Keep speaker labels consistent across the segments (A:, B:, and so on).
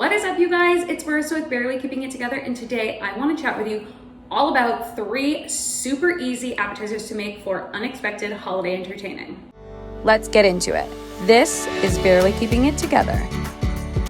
A: What is up, you guys? It's Marissa with Barely Keeping It Together, and today I want to chat with you all about 3 super easy appetizers to make for unexpected holiday entertaining. Let's get into it. This is Barely Keeping It Together.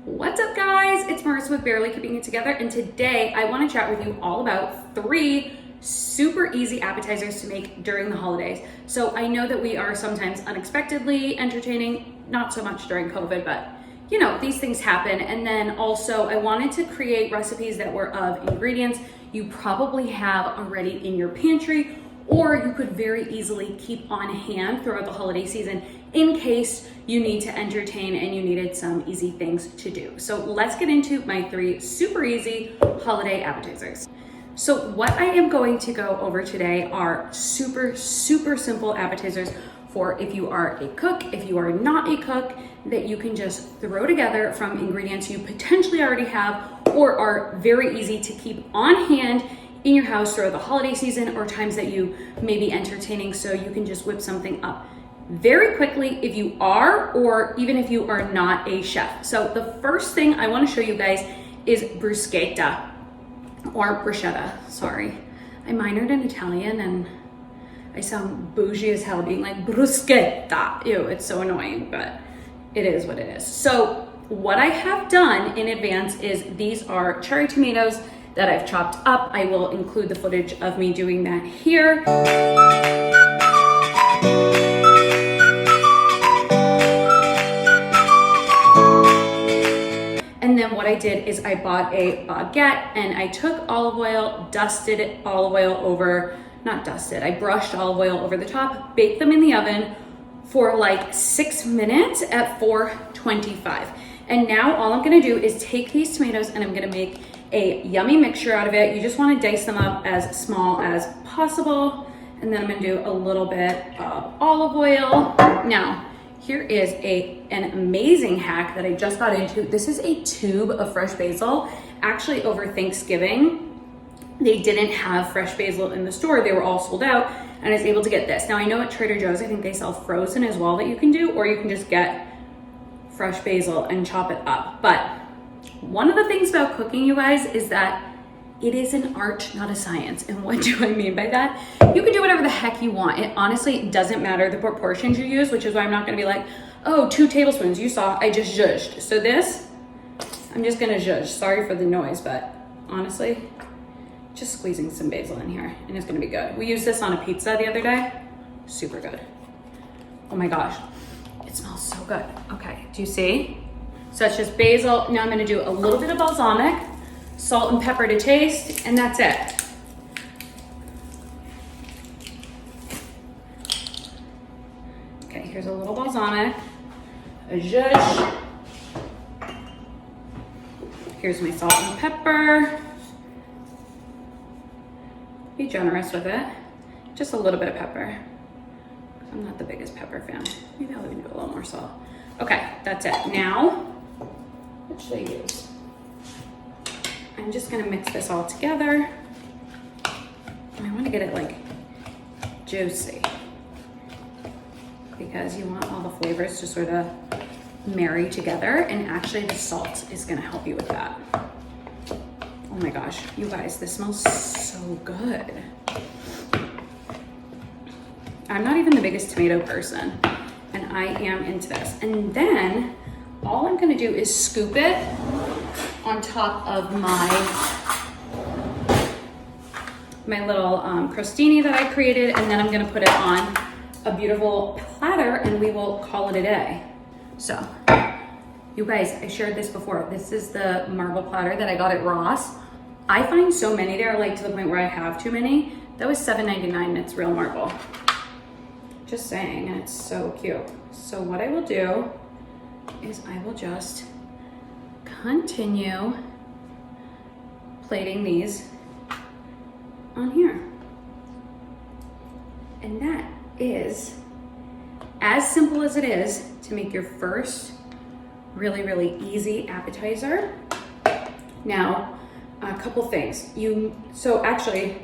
A: What's up, guys? It's Marissa with Barely Keeping It Together, and today I want to chat with you all about 3 super easy appetizers to make during the holidays. So I know that we are sometimes unexpectedly entertaining, not so much during COVID, but you know, these things happen. And then also I wanted to create recipes that were of ingredients you probably have already in your pantry, or you could very easily keep on hand throughout the holiday season in case you need to entertain and you needed some easy things to do. So let's get into my 3 super easy holiday appetizers. So what I am going to go over today are super simple appetizers for if you are a cook, if you are not a cook, that you can just throw together from ingredients you potentially already have or are very easy to keep on hand in your house throughout the holiday season or times that you may be entertaining, so you can just whip something up very quickly if you are, or even if you are not a chef. So the first thing I want to show you guys is bruschetta, or bruschetta, sorry. I minored in Italian and I sound bougie as hell being like bruschetta. Ew, it's so annoying, but it is what it is. So what I have done in advance is these are cherry tomatoes that I've chopped up. I will include the footage of me doing that here. And then what I did is I bought a baguette and I took olive oil, dusted olive oil over, not dusted, I brushed olive oil over the top, baked them in the oven for like 6 minutes at 425. And now all I'm gonna do is take these tomatoes and I'm gonna make a yummy mixture out of it. You just wanna dice them up as small as possible. And then I'm gonna do a little bit of olive oil. Now, here is an amazing hack that I just got into. This is a tube of fresh basil. Actually, over Thanksgiving, they didn't have fresh basil in the store. They were all sold out, and I was able to get this. Now, I know at Trader Joe's, I think they sell frozen as well that you can do, or you can just get fresh basil and chop it up. But one of the things about cooking, you guys, is that it is an art, not a science. And what do I mean by that? You can do whatever the heck you want. It honestly doesn't matter the proportions you use, which is why I'm not gonna be like, oh, 2 tablespoons, you saw, I just zhuzhed. So this, I'm just gonna zhuzh. Sorry for the noise, but honestly, just squeezing some basil in here and it's gonna be good. We used this on a pizza the other day. Super good. Oh my gosh, it smells so good. Okay, do you see? So it's just basil. Now I'm gonna do a little bit of balsamic, salt and pepper to taste, and that's it. Okay, here's a little balsamic, a zhuzh. Here's my salt and pepper. Be generous with it. Just a little bit of pepper. I'm not the biggest pepper fan. Maybe I'll even do a little more salt. Okay, that's it. Now, what should I use? I'm just gonna mix this all together. And I wanna get it like juicy, because you want all the flavors to sort of marry together, and actually the salt is gonna help you with that. Oh my gosh, you guys, this smells so good. I'm not even the biggest tomato person, and I am into this. And then all I'm gonna do is scoop it on top of my little crostini that I created, and then I'm gonna put it on a beautiful platter and we will call it a day. So, you guys, I shared this before. This is the marble platter that I got at Ross. I find so many there, like to the point where I have too many. That was $7.99 and it's real marble. Just saying, and it's so cute. So what I will do is I will just continue plating these on here. And that is as simple as it is to make your first really easy appetizer. Now, a couple things. So actually,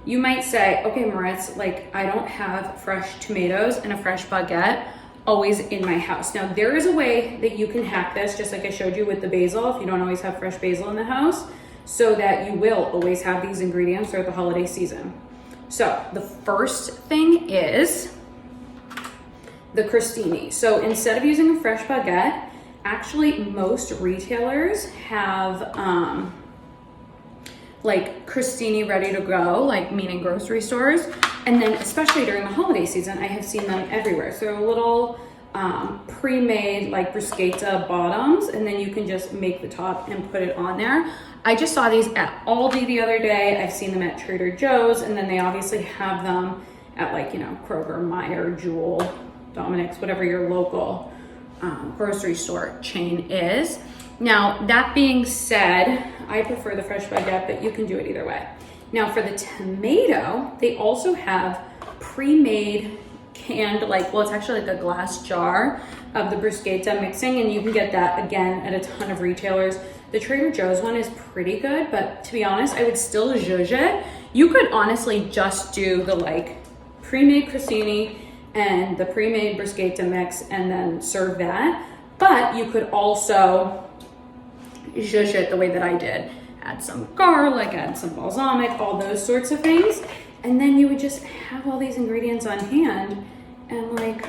A: you might say, okay, Moritz, like I don't have fresh tomatoes and a fresh baguette. always in my house. Now there is a way that you can hack this, just like I showed you with the basil, if you don't always have fresh basil in the house, so that you will always have these ingredients throughout the holiday season. So the first thing is the crostini. So instead of using a fresh baguette, actually most retailers have like crostini ready to go, like meaning grocery stores. And then especially during the holiday season, I have seen them everywhere. So they're little pre-made like bruschetta bottoms, and then you can just make the top and put it on there. I just saw these at Aldi the other day. I've seen them at Trader Joe's, and then they obviously have them at like, you know, Kroger, Meijer, Jewel, Dominic's, whatever your local grocery store chain is. Now, that being said, I prefer the fresh baguette, but you can do it either way. Now for the tomato, they also have pre-made canned, like, well, it's actually like a glass jar of the bruschetta mixing, and you can get that again at a ton of retailers. The Trader Joe's one is pretty good, but to be honest, I would still zhuzh it. You could honestly just do the like pre-made crostini and the pre-made bruschetta mix and then serve that. But you could also zhuzh it the way that I did. Add some garlic, add some balsamic, all those sorts of things. And then you would just have all these ingredients on hand, and like,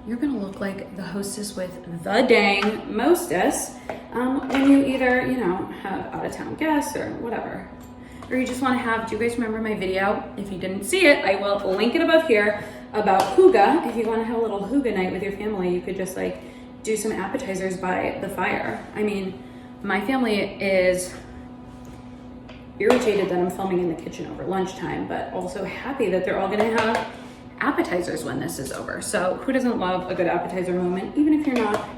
A: you're gonna look like the hostess with the dang mostess when you either, you know, have out of town guests or whatever. Or you just wanna have, do you guys remember my video? If you didn't see it, I will link it above here about hygge. If you wanna have a little hygge night with your family, you could just like do some appetizers by the fire. I mean, my family is irritated that I'm filming in the kitchen over lunchtime, but also happy that they're all gonna have appetizers when this is over. So who doesn't love a good appetizer moment, even if you're not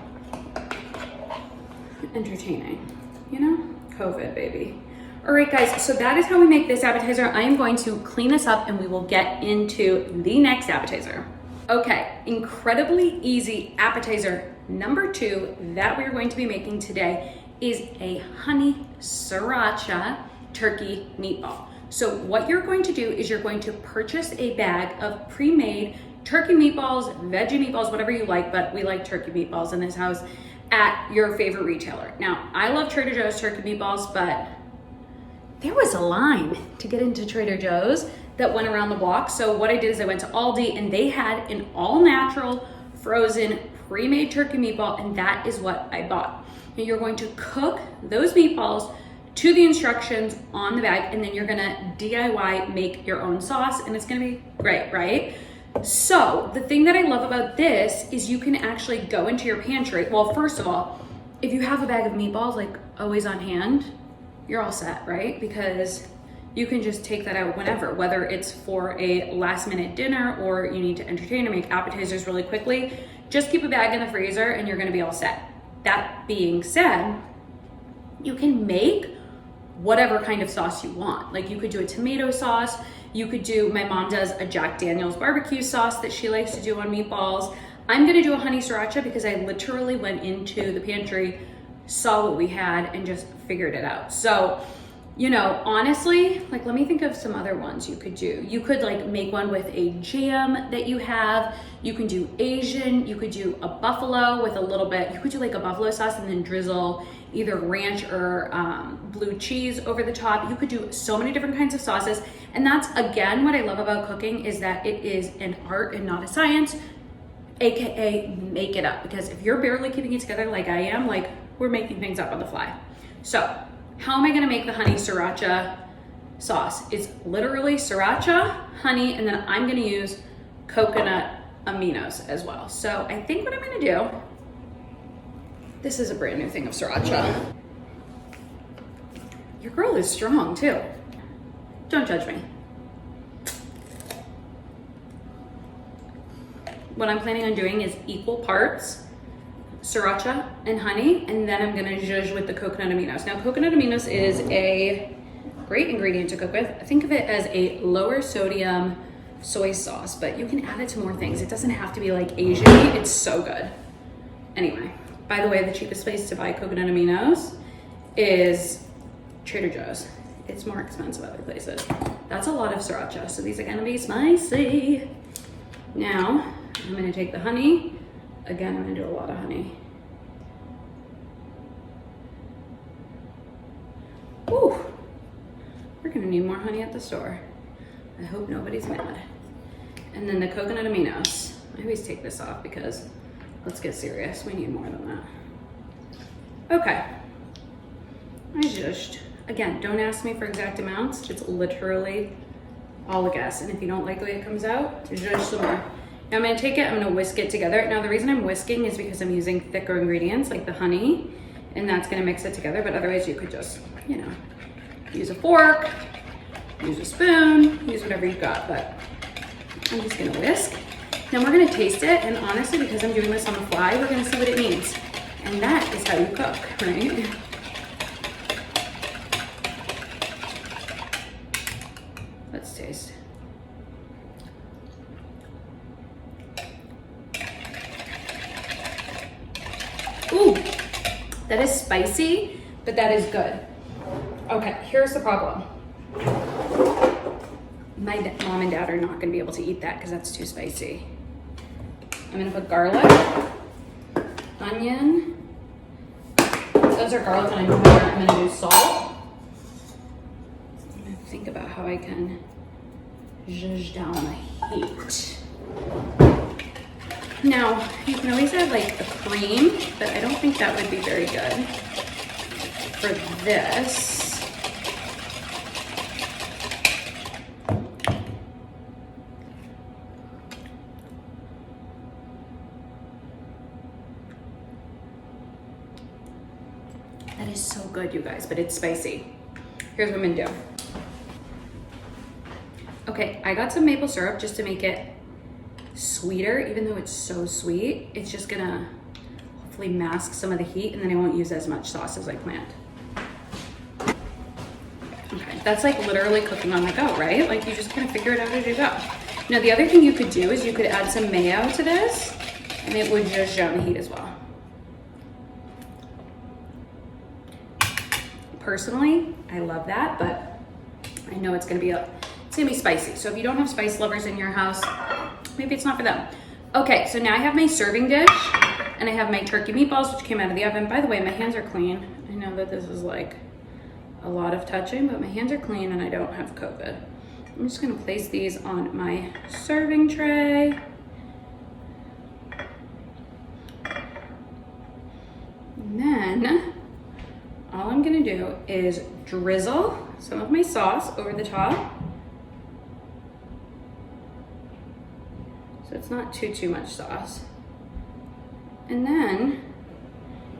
A: entertaining, you know? COVID, baby. All right, guys, so that is how we make this appetizer. I am going to clean this up and we will get into the next appetizer. Okay, incredibly easy appetizer number 2 that we're going to be making today is a honey sriracha turkey meatball. So what you're going to do is you're going to purchase a bag of pre-made turkey meatballs, veggie meatballs, whatever you like, but we like turkey meatballs in this house, at your favorite retailer. Now, I love Trader Joe's turkey meatballs, but there was a line to get into Trader Joe's that went around the block. So what I did is I went to Aldi and they had an all natural frozen pre-made turkey meatball, and that is what I bought. Now you're going to cook those meatballs to the instructions on the bag, and then you're gonna DIY make your own sauce, and it's gonna be great, right? So the thing that I love about this is you can actually go into your pantry. Well, first of all, if you have a bag of meatballs like always on hand, you're all set, right? Because you can just take that out whenever, whether it's for a last minute dinner or you need to entertain or make appetizers really quickly. Just keep a bag in the freezer and you're gonna be all set. That being said, you can make whatever kind of sauce you want. Like you could do a tomato sauce, you could do, my mom does a Jack Daniel's barbecue sauce that she likes to do on meatballs. I'm gonna do a honey sriracha because I literally went into the pantry, saw what we had, and just figured it out. So, you know, honestly, like let me think of some other ones you could do. You could like make one with a jam that you have. You can do Asian, you could do a buffalo with a little bit, you could do like a buffalo sauce and then drizzle either ranch or blue cheese over the top. You could do so many different kinds of sauces. And that's, again, what I love about cooking is that it is an art and not a science, AKA make it up. Because if you're barely keeping it together like I am, like we're making things up on the fly. So how am I gonna make the honey sriracha sauce? It's literally sriracha, honey, and then I'm gonna use coconut aminos as well. So I think what I'm gonna do, this is a brand new thing of sriracha. Your girl is strong too. Don't judge me. What I'm planning on doing is equal parts sriracha and honey, and then I'm gonna zhuzh with the coconut aminos. Now, coconut aminos is a great ingredient to cook with. Think of it as a lower sodium soy sauce, but you can add it to more things. It doesn't have to be like Asian. It's so good. Anyway, by the way, the cheapest place to buy coconut aminos is Trader Joe's. It's more expensive other places. That's a lot of sriracha, so these are gonna be spicy. Now, I'm gonna take the honey. Again, I'm gonna do a lot of honey. Ooh, we're gonna need more honey at the store. I hope nobody's mad. And then the coconut aminos. I always take this off because, let's get serious, we need more than that. Okay, I just, again, don't ask me for exact amounts. It's literally all a guess. And if you don't like the way it comes out, just some more. Now I'm gonna take it, I'm gonna whisk it together. Now the reason I'm whisking is because I'm using thicker ingredients like the honey, and that's gonna mix it together, but otherwise you could just, you know, use a fork, use a spoon, use whatever you've got, but I'm just gonna whisk. Now we're gonna taste it, and honestly, because I'm doing this on the fly, we're gonna see what it means. And that is how you cook, right? Let's taste. Ooh, that is spicy, but that is good. Okay, here's the problem. My mom and dad are not gonna be able to eat that because that's too spicy. I'm gonna put garlic, onion. Those are garlic and onion powder. I'm gonna do salt. I'm gonna think about how I can zhuzh down the heat. Now, you can always add like a cream, but I don't think that would be very good for this. That is so good, you guys, but it's spicy. Here's what I'm gonna do. Okay, I got some maple syrup just to make it sweeter, even though it's so sweet. It's just gonna hopefully mask some of the heat, and then I won't use as much sauce as I planned. Okay, that's like literally cooking on the go, right? Like you just kind of figure it out as you go. Now the other thing you could do is you could add some mayo to this, and it would just down the heat as well. Personally, I love that, but I know it's gonna be spicy. So if you don't have spice lovers in your house, maybe it's not for them. Okay, so now I have my serving dish, and I have my turkey meatballs, which came out of the oven. By the way, my hands are clean. I know that this is like a lot of touching, but my hands are clean and I don't have COVID. I'm just gonna place these on my serving tray. And then all I'm gonna do is drizzle some of my sauce over the top. So it's not too much sauce. And then,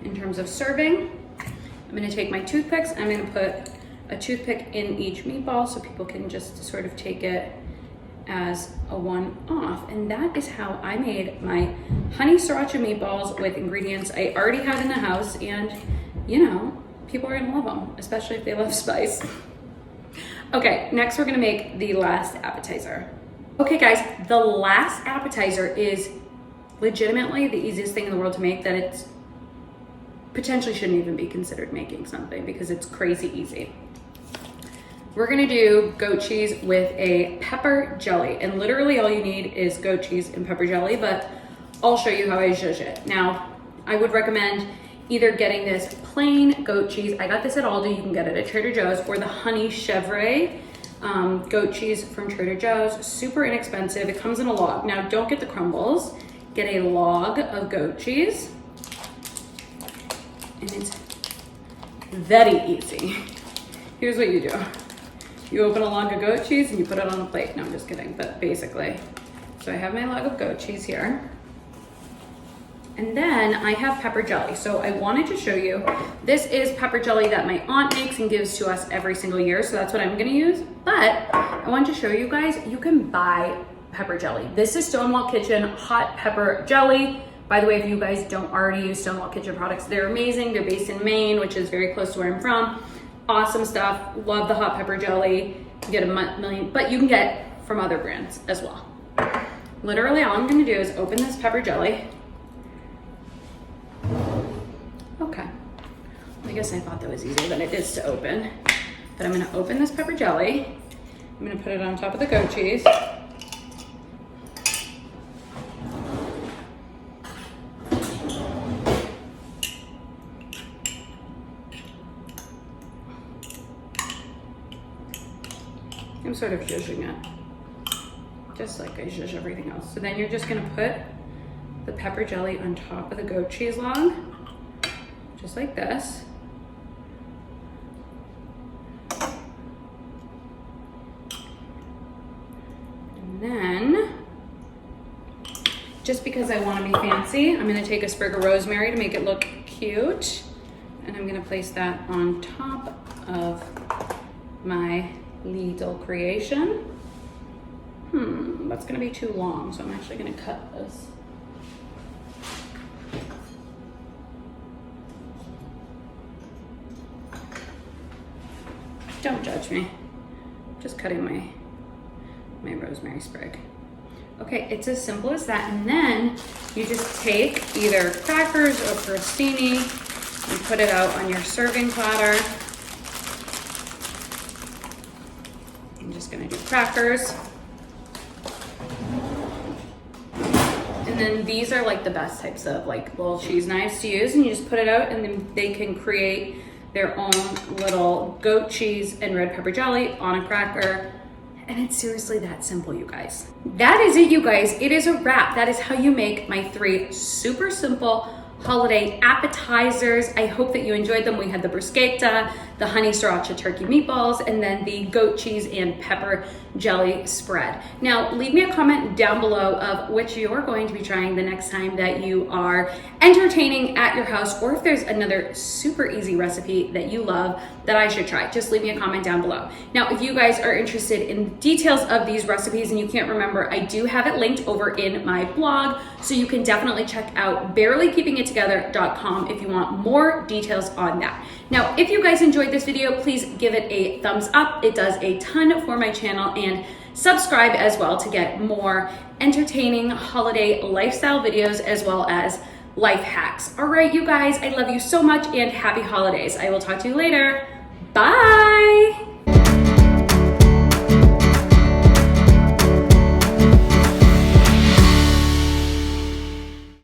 A: in terms of serving, I'm gonna take my toothpicks. I'm gonna put a toothpick in each meatball so people can just sort of take it as a one-off. And that is how I made my honey sriracha meatballs with ingredients I already had in the house. And you know, people are gonna love them, especially if they love spice. Okay, next we're gonna make the last appetizer. Okay guys, the last appetizer is legitimately the easiest thing in the world to make, that it's potentially shouldn't even be considered making something because it's crazy easy. We're gonna do goat cheese with a pepper jelly, and literally all you need is goat cheese and pepper jelly, but I'll show you how I zhuzh it. Now, I would recommend either getting this plain goat cheese. I got this at Aldi, you can get it at Trader Joe's, or the honey chevre goat cheese from Trader Joe's. Super inexpensive. It comes in a log. Now, don't get the crumbles. Get a log of goat cheese. And it's very easy. Here's what you do. You open a log of goat cheese and you put it on a plate. No, I'm just kidding, but basically. So I have my log of goat cheese here. And then I have pepper jelly. So I wanted to show you, this is pepper jelly that my aunt makes and gives to us every single year. So that's what I'm gonna use. But I wanted to show you guys, you can buy pepper jelly. This is Stonewall Kitchen hot pepper jelly. By the way, if you guys don't already use Stonewall Kitchen products, they're amazing. They're based in Maine, which is very close to where I'm from. Awesome stuff. Love the hot pepper jelly. You get a million, but you can get from other brands as well. Literally all I'm gonna do is open this pepper jelly. Okay, I guess I thought that was easier than it is to open, but I'm gonna open this pepper jelly. I'm gonna put it on top of the goat cheese. I'm sort of zhuzhing it, just like I zhuzh everything else. So then you're just gonna put the pepper jelly on top of the goat cheese log, just like this. And then, just because I want to be fancy, I'm going to take a sprig of rosemary to make it look cute. And I'm going to place that on top of my little creation. That's going to be too long, so I'm actually going to cut this. Don't judge me. Just cutting my rosemary sprig. Okay, it's as simple as that. And then you just take either crackers or crostini and put it out on your serving platter. I'm just gonna do crackers. And then these are like the best types of like little cheese knives to use, and you just put it out and then they can create their own little goat cheese and red pepper jelly on a cracker. And it's seriously that simple, you guys. That is it, you guys. It is a wrap. That is how you make my 3 super simple holiday appetizers. I hope that you enjoyed them. We had the bruschetta, the honey sriracha turkey meatballs, and then the goat cheese and pepper jelly spread. Now, leave me a comment down below of which you're going to be trying the next time that you are entertaining at your house, or if there's another super easy recipe that you love that I should try. Just leave me a comment down below. Now, if you guys are interested in details of these recipes and you can't remember, I do have it linked over in my blog, so you can definitely check out barelykeepingittogether.com if you want more details on that. Now, if you guys enjoyed this video, please give it a thumbs up. It does a ton for my channel, and subscribe as well to get more entertaining holiday lifestyle videos as well as life hacks. All right, you guys, I love you so much and happy holidays. I will talk to you later. Bye.